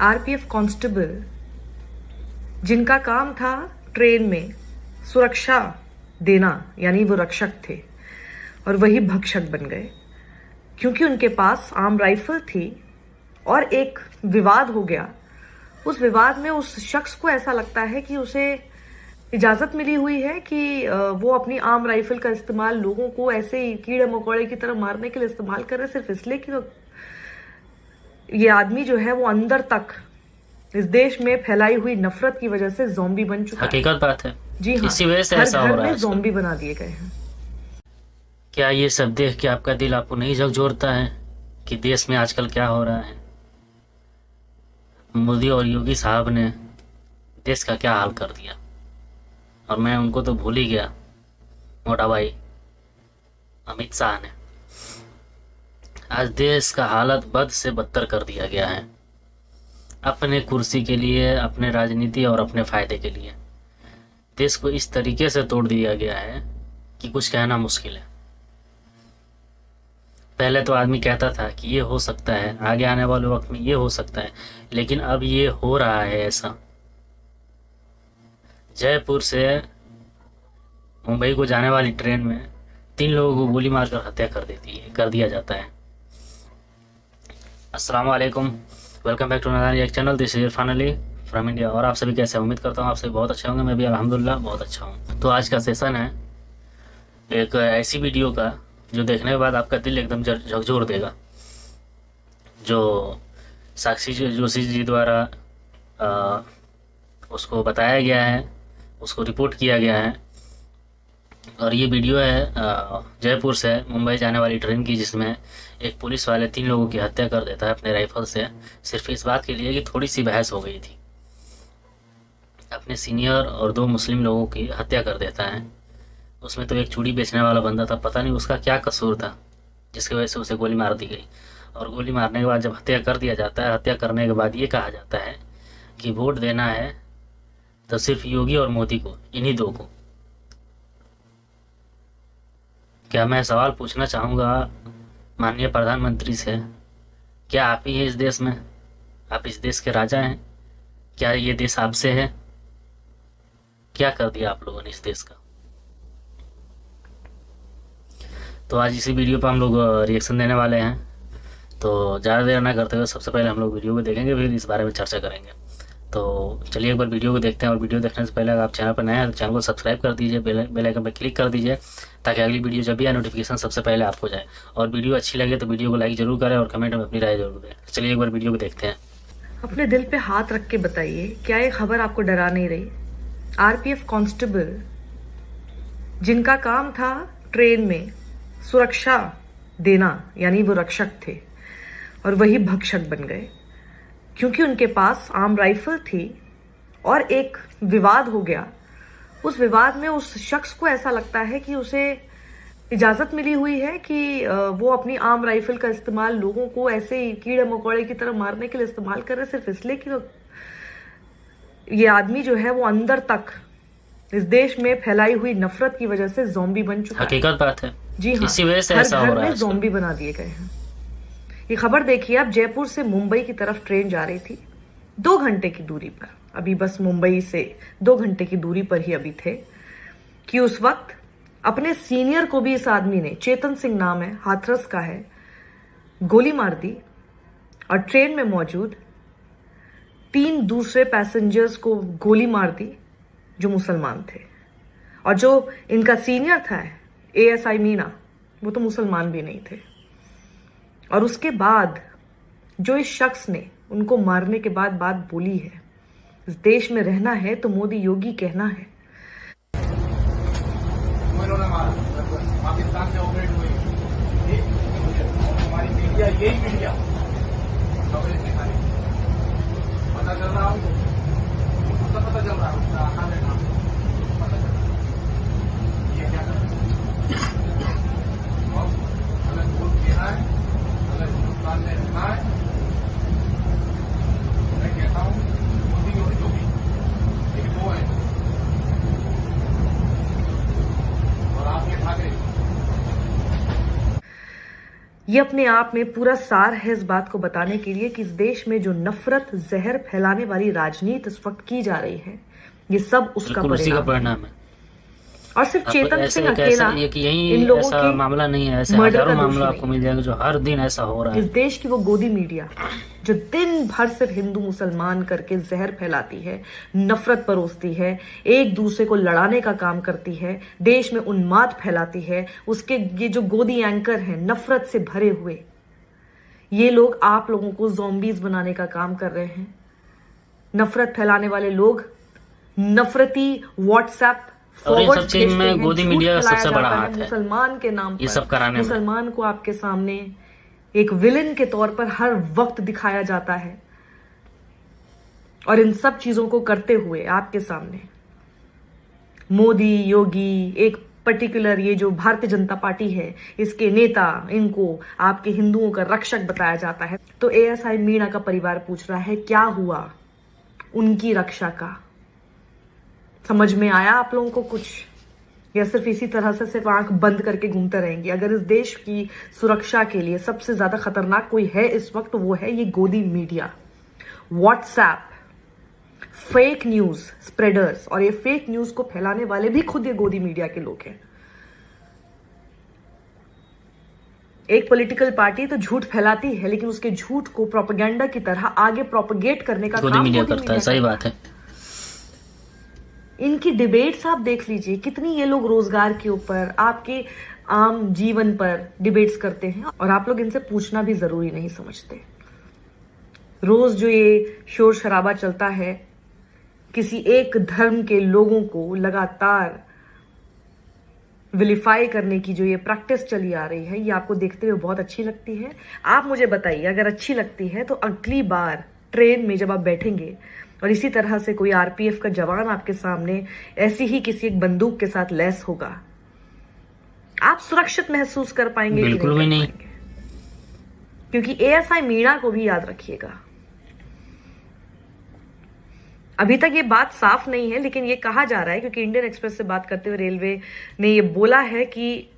RPF constable जिनका काम था ट्रेन में सुरक्षा देना, यानी वो रक्षक थे और वही भक्षक बन गए क्योंकि उनके पास आर्म राइफल थी और एक विवाद हो गया। उस विवाद में उस शख्स को ऐसा लगता है कि उसे इजाजत मिली हुई है कि वो अपनी आर्म राइफल का इस्तेमाल लोगों को ऐसे ही कीड़े मकोड़े की तरह मारने के लिए इस्तेमाल कर रहे, सिर्फ इसलिए कि ये आदमी जो है वो अंदर तक इस देश में फैलाई हुई नफरत की वजह से ज़ॉम्बी बन चुका है। हकीकत बात है। जी हाँ, इसी वजह से ऐसा हो रहा है। ज़ॉम्बी बना दिए गए हैं। क्या ये सब देख के आपका दिल आपको नहीं झकझोरता है कि देश में आजकल क्या हो रहा है? मोदी और योगी साहब ने देश का क्या हाल कर दिया, और मैं उनको तो भूल ही गया, मोटा भाई अमित शाह ने। आज देश का हालत बद से बदतर कर दिया गया है, अपने कुर्सी के लिए, अपने राजनीति और अपने फायदे के लिए। देश को इस तरीके से तोड़ दिया गया है कि कुछ कहना मुश्किल है। पहले तो आदमी कहता था कि ये हो सकता है, आगे आने वाले वक्त में ये हो सकता है, लेकिन अब ये हो रहा है ऐसा। जयपुर से मुंबई को जाने वाली ट्रेन में 3 लोगों को गोली मारकर हत्या कर दिया जाता है। अस्सलाम वालेकुम, वेलकम बैक टू अनदर एक channel. This is Irfan Ali from India. और आप सभी कैसे? उम्मीद करता हूँ आप सभी बहुत अच्छे होंगे। मैं भी अल्हम्दुलिल्लाह बहुत अच्छा हूँ। तो आज का सेशन है एक ऐसी वीडियो का जो देखने के बाद आपका दिल एकदम झकझोर देगा, जो साक्षी जोशी जी द्वारा उसको बताया गया है, उसको रिपोर्ट किया गया है। और ये वीडियो है जयपुर से मुंबई जाने वाली ट्रेन की, जिसमें एक पुलिस वाले 3 लोगों की हत्या कर देता है अपने राइफल से, सिर्फ इस बात के लिए कि थोड़ी सी बहस हो गई थी। अपने सीनियर और 2 मुस्लिम लोगों की हत्या कर देता है। उसमें तो एक चूड़ी बेचने वाला बंदा था, पता नहीं उसका क्या कसूर था जिसकी वजह से उसे गोली मार दी गई। और गोली मारने के बाद जब हत्या कर दिया जाता है, हत्या करने के बाद ये कहा जाता है कि वोट देना है तो सिर्फ योगी और मोदी को, इन्हीं 2 को। क्या मैं सवाल पूछना चाहूँगा माननीय प्रधानमंत्री से, क्या आप ही हैं इस देश में? आप इस देश के राजा हैं? क्या ये देश आपसे है? क्या कर दिया आप लोगों ने इस देश का? तो आज इसी वीडियो पर हम लोग रिएक्शन देने वाले हैं। तो ज़्यादा देर ना करते हुए सबसे पहले हम लोग वीडियो को देखेंगे, फिर इस बारे में चर्चा करेंगे। तो चलिए एक बार वीडियो को देखते हैं। और वीडियो देखने से पहले अगर आप चैनल पर नए हैं तो चैनल को सब्सक्राइब कर दीजिए, बेल आइकन पर क्लिक कर दीजिए, ताकि अगली वीडियो जब भी आए नोटिफिकेशन सबसे पहले आपको जाए। और वीडियो अच्छी लगे तो वीडियो को लाइक जरूर करें और कमेंट में अपनी राय जरूर दें। चलिए एक बार वीडियो को देखते हैं। अपने दिल पे हाथ रख के बताइए, क्या ये खबर आपको डरा नहीं रही? आरपीएफ कांस्टेबल जिनका काम था ट्रेन में सुरक्षा देना, यानी वो रक्षक थे और वही भक्षक बन गए क्योंकि उनके पास आर्म राइफल थी और एक विवाद हो गया। उस विवाद में उस शख्स को ऐसा लगता है कि उसे इजाजत मिली हुई है कि वो अपनी आर्म राइफल का इस्तेमाल लोगों को ऐसे ही कीड़े मकोड़े की तरह मारने के लिए इस्तेमाल कर रहे, सिर्फ इसलिए कि ये आदमी जो है वो अंदर तक इस देश में फैलाई हुई नफरत की वजह से ज़ॉम्बी बन चुका है। हकीकत बात है। जी हाँ, इसी वजह से ऐसा हो रहा है। ज़ॉम्बी बना दिए गए हैं। ये खबर देखिए, आप जयपुर से मुंबई की तरफ ट्रेन जा रही थी 2 घंटे की दूरी पर, अभी बस मुंबई से 2 घंटे की दूरी पर ही अभी थे कि उस वक्त अपने सीनियर को भी इस आदमी ने, चेतन सिंह नाम है, हाथरस का है, गोली मार दी। और ट्रेन में मौजूद 3 दूसरे पैसेंजर्स को गोली मार दी जो मुसलमान थे। और जो इनका सीनियर था एएसआई मीना, वो तो मुसलमान भी नहीं थे। और उसके बाद जो इस शख्स ने उनको मारने के बाद बात बोली है, इस देश में रहना है तो मोदी योगी कहना है। पाकिस्तान से ऑपरेट हुई हमारी मीडिया, यही मीडिया कवरेज दिखाई, पता चल रहा हूँ, पता चल रहा है पता चल रहा है ये क्या कर अगर वोट देना है, अगर हिंदुस्तान में रहना है, मैं कहता हूँ मोदी और योगी ये 2 है और आपके ठाकरे। ये अपने आप में पूरा सार है इस बात को बताने के लिए कि इस देश में जो नफरत जहर फैलाने वाली राजनीति इस वक्त की जा रही है, ये सब उसका बिल्कुल उसी का परिणाम है। परिणाम है। और सिर्फ आपको चेतन ऐसे सिंह एक अकेला ऐसा एक यही इन लोगों ऐसा के मामला नहीं है, ऐसे मर्डर हजारों का दोषी मामला आपको नहीं मिल जाएगा जो हर दिन ऐसा हो रहा इस है। देश की वो गोदी मीडिया जो दिन भर सिर्फ हिंदू मुसलमान करके जहर फैलाती है, नफरत परोसती है, एक दूसरे को लड़ाने का काम करती है, देश में उन्माद फैलाती है, उसके ये जो गोदी एंकर हैं नफरत से भरे हुए, ये लोग आप लोगों को ज़ॉम्बीज बनाने का काम कर रहे हैं। नफरत फैलाने वाले लोग नफरती व्हाट्सएप और इन सब चीज में गोदी मीडिया का सबसे बड़ा हाथ है। मुसलमान के नाम ये पर सब कराने में। मुसलमान को आपके सामने एक विलेन के तौर पर हर वक्त दिखाया जाता है, और इन सब चीजों को करते हुए आपके सामने मोदी, योगी, एक पर्टिकुलर ये जो भारतीय जनता पार्टी है, इसके नेता, इनको आपके हिंदुओं का रक्षक बताया जाता है। तो एएसआई मीणा का परिवार पूछ रहा है क्या हुआ उनकी रक्षा का? समझ में आया आप लोगों को कुछ, या सिर्फ इसी तरह से सिर्फ आंख बंद करके घूमते रहेंगे? अगर इस देश की सुरक्षा के लिए सबसे ज्यादा खतरनाक कोई है इस वक्त, वो है ये गोदी media, WhatsApp, fake news spreaders, और ये फेक न्यूज को फैलाने वाले भी खुद ये गोदी मीडिया के लोग हैं। एक पॉलिटिकल पार्टी तो झूठ फैलाती है, लेकिन उसके झूठ को प्रोपेगेंडा की तरह आगे प्रोपेगेट करने का गोदी काम मीडिया करता है। सही बात है। इनकी डिबेट्स आप देख लीजिए, कितनी ये लोग रोजगार के ऊपर, आपके आम जीवन पर डिबेट्स करते हैं, और आप लोग इनसे पूछना भी जरूरी नहीं समझते। रोज जो ये शोर शराबा चलता है, किसी एक धर्म के लोगों को लगातार विलिफाई करने की जो ये प्रैक्टिस चली आ रही है, ये आपको देखते हुए बहुत अच्छी लगती है? आप मुझे बताइए, अगर अच्छी लगती है तो अगली बार ट्रेन में जब आप बैठेंगे और इसी तरह से कोई आरपीएफ का जवान आपके सामने ऐसी ही किसी एक बंदूक के साथ लैस होगा, आप सुरक्षित महसूस कर पाएंगे? बिल्कुल भी नहीं। क्योंकि एएसआई मीणा को भी याद रखिएगा, अभी तक ये बात साफ नहीं है, लेकिन ये कहा जा रहा है, क्योंकि इंडियन एक्सप्रेस से बात करते हुए रेलवे ने ये बोला है कि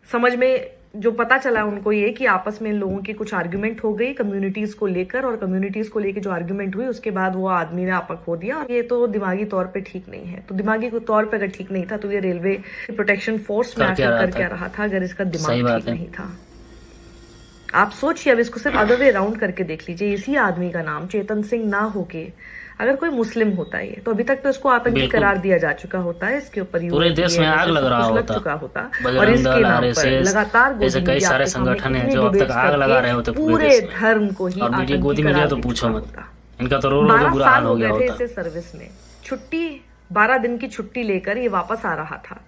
समझ में जो पता चला उनको ये कि आपस में इन लोगों की कुछ आर्ग्यूमेंट हो गई कम्युनिटीज को लेकर, और कम्युनिटीज को लेकर जो आर्ग्यूमेंट हुई उसके बाद वो आदमी ने आपा खो दिया, और ये तो दिमागी तौर पे ठीक नहीं है। तो दिमागी तौर पे अगर ठीक नहीं था तो ये रेलवे प्रोटेक्शन फोर्स में आकर कर क्या रहा था, अगर इसका दिमाग ठीक नहीं था? आप सोचिए, अब इसको सिर्फ अदर वे राउंड करके देख लीजिए, इसी आदमी का नाम चेतन सिंह ना होके अगर कोई मुस्लिम होता है तो अभी तक तो इसको आतंकी करार दिया जा चुका होता है, इसके ऊपर पूरे देश में आग लग रहा होता, चुका होता, और इसके नाम पर लगातार ऐसे कई सारे संगठन हैं जो अब तक आग लगा रहे होते पूरे धर्म को ही आतंकी गोदी मीडिया तो पूछो मत, इनका तो रो रो बुरा हाल हो गया होता। इसे सर्विस में छुट्टी 12 दिन की छुट्टी लेकर ये वापस आ रहा था,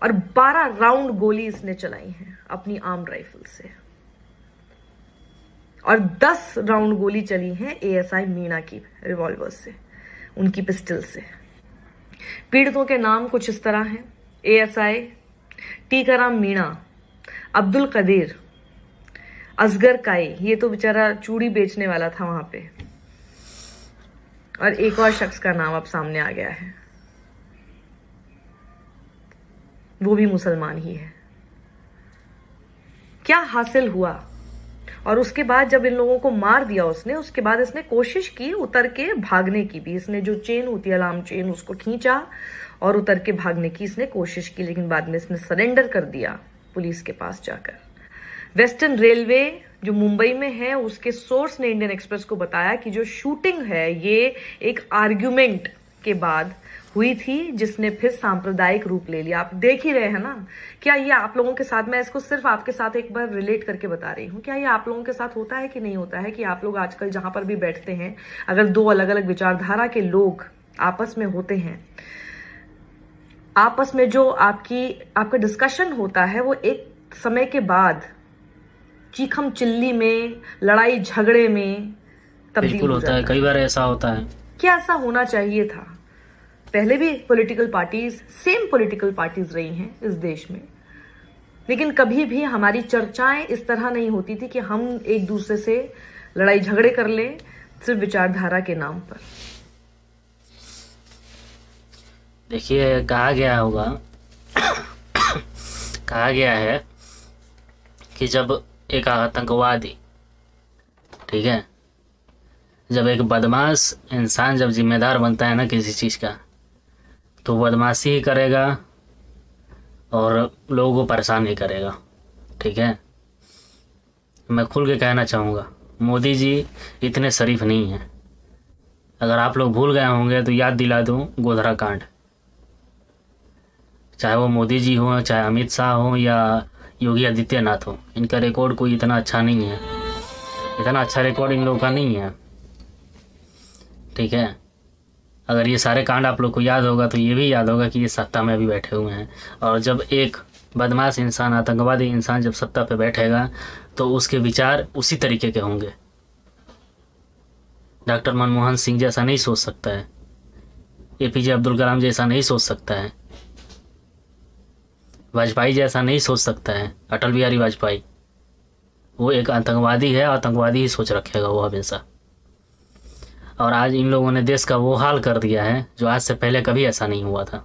और 12 राउंड गोली इसने चलाई है अपनी आर्म राइफल से, और 10 राउंड गोली चली है एएसआई मीणा की रिवॉल्वर से, उनकी पिस्टल से। पीड़ितों के नाम कुछ इस तरह हैं: एएसआई टीकाराम मीणा, अब्दुल कदीर, असगर काई, ये तो बेचारा चूड़ी बेचने वाला था वहां पे, और एक और शख्स का नाम अब सामने आ गया है, वो भी मुसलमान ही है। क्या हासिल हुआ? और उसके बाद जब इन लोगों को मार दिया उसने, उसके बाद इसने कोशिश की उतर के भागने की भी, इसने जो चेन होती है अलार्म चेन उसको खींचा और उतर के भागने की इसने कोशिश की, लेकिन बाद में इसने सरेंडर कर दिया पुलिस के पास जाकर। वेस्टर्न रेलवे जो मुंबई में है, उसके सोर्स ने इंडियन एक्सप्रेस को बताया कि जो शूटिंग है ये एक आर्ग्यूमेंट के बाद हुई थी, जिसने फिर सांप्रदायिक रूप ले लिया। आप देख ही रहे हैं ना, क्या ये आप लोगों के साथ, मैं इसको सिर्फ आपके साथ एक बार रिलेट करके बता रही हूँ, क्या ये आप लोगों के साथ होता है कि नहीं होता है कि आप लोग आजकल जहां पर भी बैठते हैं, अगर दो अलग अलग विचारधारा के लोग आपस में होते हैं, आपस में जो आपका डिस्कशन होता है वो एक समय के बाद चीखम चिल्ली में, लड़ाई झगड़े में तब्दील हो जाता है। कई बार ऐसा होता है। क्या ऐसा होना चाहिए था? पहले भी political parties, same political parties रही हैं इस देश में, लेकिन कभी भी हमारी चर्चाएं इस तरह नहीं होती थी कि हम एक दूसरे से लड़ाई झगड़े कर लें सिर्फ विचारधारा के नाम पर। देखिए, कहा गया है कि जब एक आतंकवादी, ठीक है, जब एक बदमाश इंसान जब जिम्मेदार बनता है ना किसी चीज़ का, तो बदमाशी ही करेगा और लोगों को परेशान ही करेगा। ठीक है, मैं खुल के कहना चाहूँगा, मोदी जी इतने शरीफ नहीं हैं। अगर आप लोग भूल गए होंगे तो याद दिला दूँ गोधरा कांड। चाहे वो मोदी जी हों, चाहे अमित शाह हों या योगी आदित्यनाथ हो, इनका रिकॉर्ड कोई इतना अच्छा नहीं है। इतना अच्छा रिकॉर्ड इन लोगों का नहीं है। ठीक है, अगर ये सारे कांड आप लोग को याद होगा तो ये भी याद होगा कि ये सत्ता में अभी बैठे हुए हैं, और जब एक बदमाश इंसान, आतंकवादी इंसान जब सत्ता पे बैठेगा तो उसके विचार उसी तरीके के होंगे। डॉक्टर मनमोहन सिंह जैसा नहीं सोच सकता है, APJ अब्दुल कलाम जैसा नहीं सोच सकता है, वाजपेयी जैसा नहीं सोच सकता है, अटल बिहारी वाजपेयी। वो एक आतंकवादी है, आतंकवादी ही सोच रखेगा वो हमेशा। और आज इन लोगों ने देश का वो हाल कर दिया है जो आज से पहले कभी ऐसा नहीं हुआ था।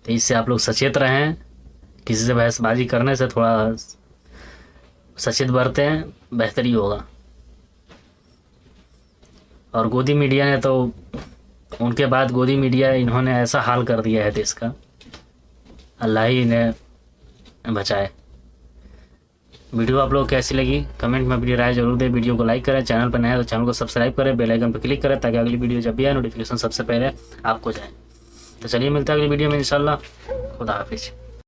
तो इससे आप लोग सचेत रहें, किसी से बहसबाजी करने से थोड़ा सचेत बरतें, बेहतरी होगा। और गोदी मीडिया ने तो, उनके बाद गोदी मीडिया इन्होंने ऐसा हाल कर दिया है देश का, अल्लाह ही इन्हें बचाए। वीडियो आप लोग कैसी लगी कमेंट में अपनी राय जरूर दें। वीडियो को लाइक करें, चैनल पर नया है तो चैनल को सब्सक्राइब करें, बेल आइकन पर क्लिक करें ताकि अगली वीडियो जब भी आए नोटिफिकेशन सबसे पहले आपको जाए। तो चलिए मिलते हैं अगली वीडियो में इंशाल्लाह। खुदा हाफिज़।